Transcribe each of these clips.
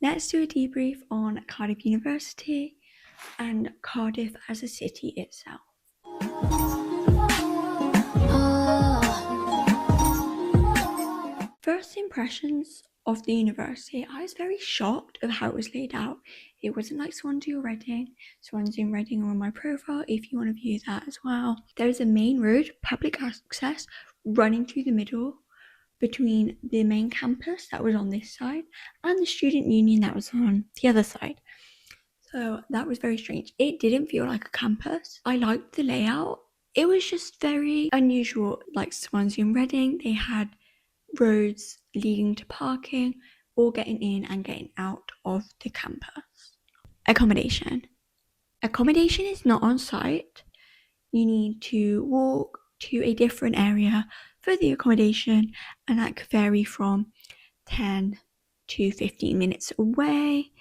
Let's do a debrief on Cardiff University and Cardiff as a city itself. First impressions of the university, I was very shocked of how it was laid out. It wasn't like Swansea or Reading. Swansea and Reading are on my profile if you want to view that as well. There is a main road, public access, running through the middle between the main campus that was on this side and the student union that was on the other side. So that was very strange. It didn't feel like a campus. I liked the layout. It was just very unusual. Like Swansea and Reading, they had roads leading to parking or getting in and getting out of the campus. Accommodation is not on site. You need to walk to a different area for the accommodation, and that could vary from 10 to 15 minutes away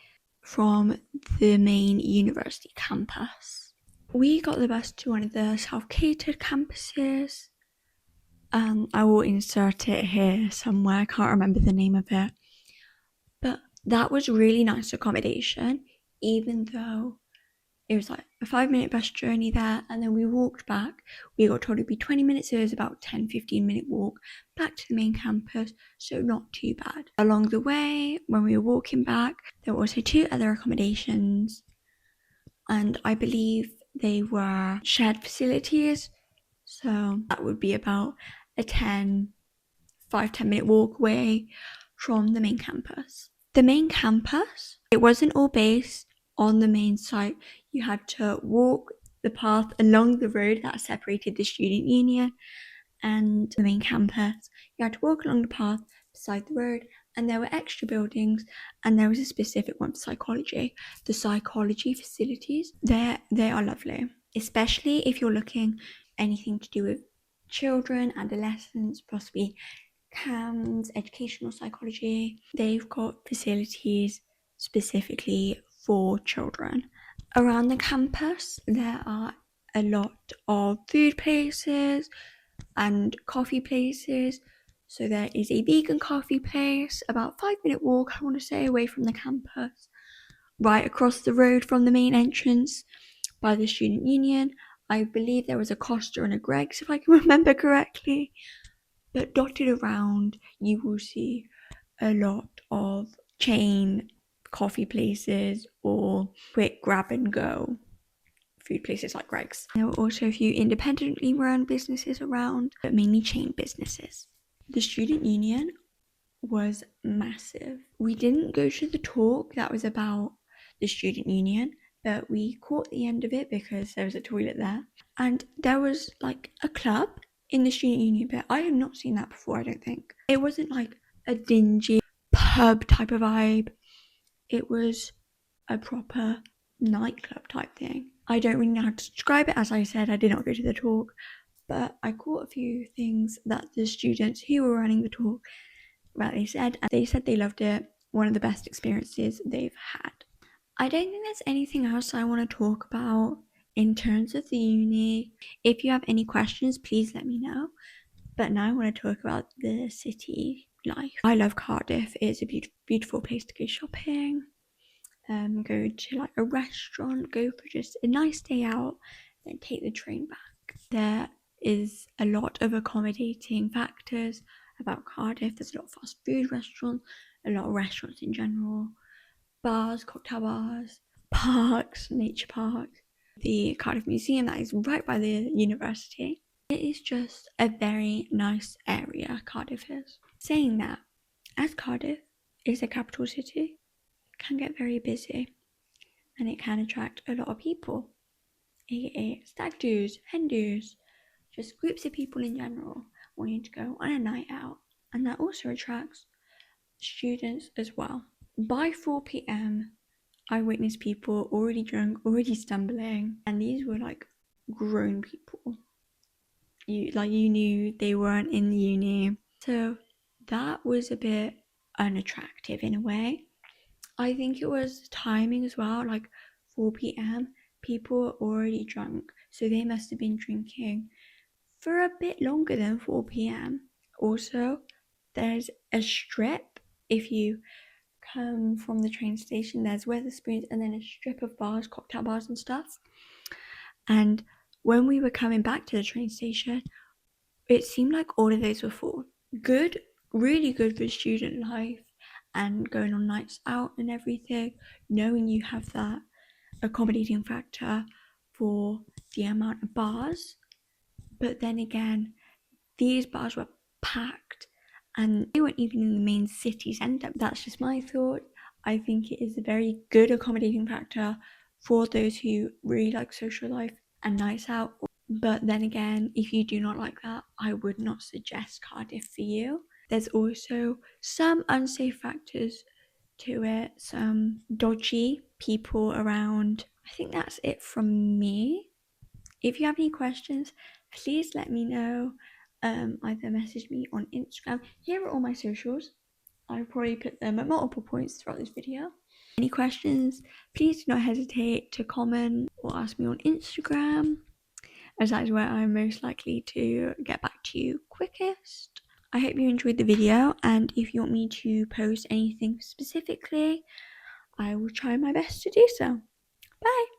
from the main university campus. We got the bus to one of the self-catered campuses. I will insert it here somewhere, I can't remember the name of it. But that was really nice accommodation, even though it was like a 5-minute bus journey there, and then we walked back. We got told it'd be 20 minutes, so it was about 10-15 minute walk back to the main campus, so not too bad. Along the way, when we were walking back, there were also 2 other accommodations, and I believe they were shared facilities, so that would be about a 5-10 minute walk away from the main campus. The main campus, it wasn't all based on the main site. You had to walk the path along the road that separated the student union and the main campus. You had to walk along the path beside the road, and there were extra buildings, and there was a specific one for psychology. The psychology facilities, they are lovely, especially if you're looking anything to do with children, adolescents, possibly CAMS, educational psychology. They've got facilities specifically for children. Around the campus, there are a lot of food places and coffee places. So there is a vegan coffee place about 5-minute walk, I want to say, away from the campus, right across the road from the main entrance by the student union. I believe there was a Costa and a Greggs, if I can remember correctly. But dotted around, you will see a lot of chain coffee places or quick grab and go food places like Greggs. There were also a few independently run businesses around, but mainly chain businesses. The student union was massive. We didn't go to the talk that was about the student union, but we caught the end of it because there was a toilet there. And there was like a club in the student union, but I had not seen that before, I don't think. It wasn't like a dingy pub type of vibe. It was a proper nightclub type thing. I don't really know how to describe it. As I said, I did not go to the talk, but I caught a few things that the students who were running the talk, well, they said they loved it. One of the best experiences they've had. I don't think there's anything else I want to talk about in terms of the uni. If you have any questions, please let me know. But now I want to talk about the city life. I love Cardiff. It's a beautiful place to go shopping, go to like a restaurant, go for just a nice day out, then take the train back. There is a lot of accommodating factors about Cardiff. There's a lot of fast food restaurants, a lot of restaurants in general, bars, cocktail bars, parks, nature parks, the Cardiff Museum that is right by the university. It is just a very nice area, Cardiff is. Saying that, as Cardiff is a capital city, it can get very busy and it can attract a lot of people, aka stag do's, hen do's, just groups of people in general wanting to go on a night out, and that also attracts students as well. By 4 p.m, I witnessed people already drunk, already stumbling, and these were like grown people. You knew they weren't in uni, so that was a bit unattractive in a way. I think it was timing as well, like 4 p.m, people were already drunk, so they must have been drinking for a bit longer than 4 p.m. Also, there's a strip, if you come from the train station, there's Wetherspoons and then a strip of bars, cocktail bars and stuff. And when we were coming back to the train station, it seemed like all of those were full. Good, really good for student life and going on nights out and everything, knowing you have that accommodating factor for the amount of bars. But then again, these bars were packed and they weren't even in the main city centre. That's just my thought. I think it is a very good accommodating factor for those who really like social life and nights out. But then again, if you do not like that, I would not suggest Cardiff for you. There's also some unsafe factors to it, some dodgy people around. I think that's it from me. If you have any questions, please let me know. Either message me on Instagram. Here are all my socials. I'll probably put them at multiple points throughout this video. Any questions, please do not hesitate to comment or ask me on Instagram, as that is where I'm most likely to get back to you quickest. I hope you enjoyed the video, and if you want me to post anything specifically, I will try my best to do so. Bye!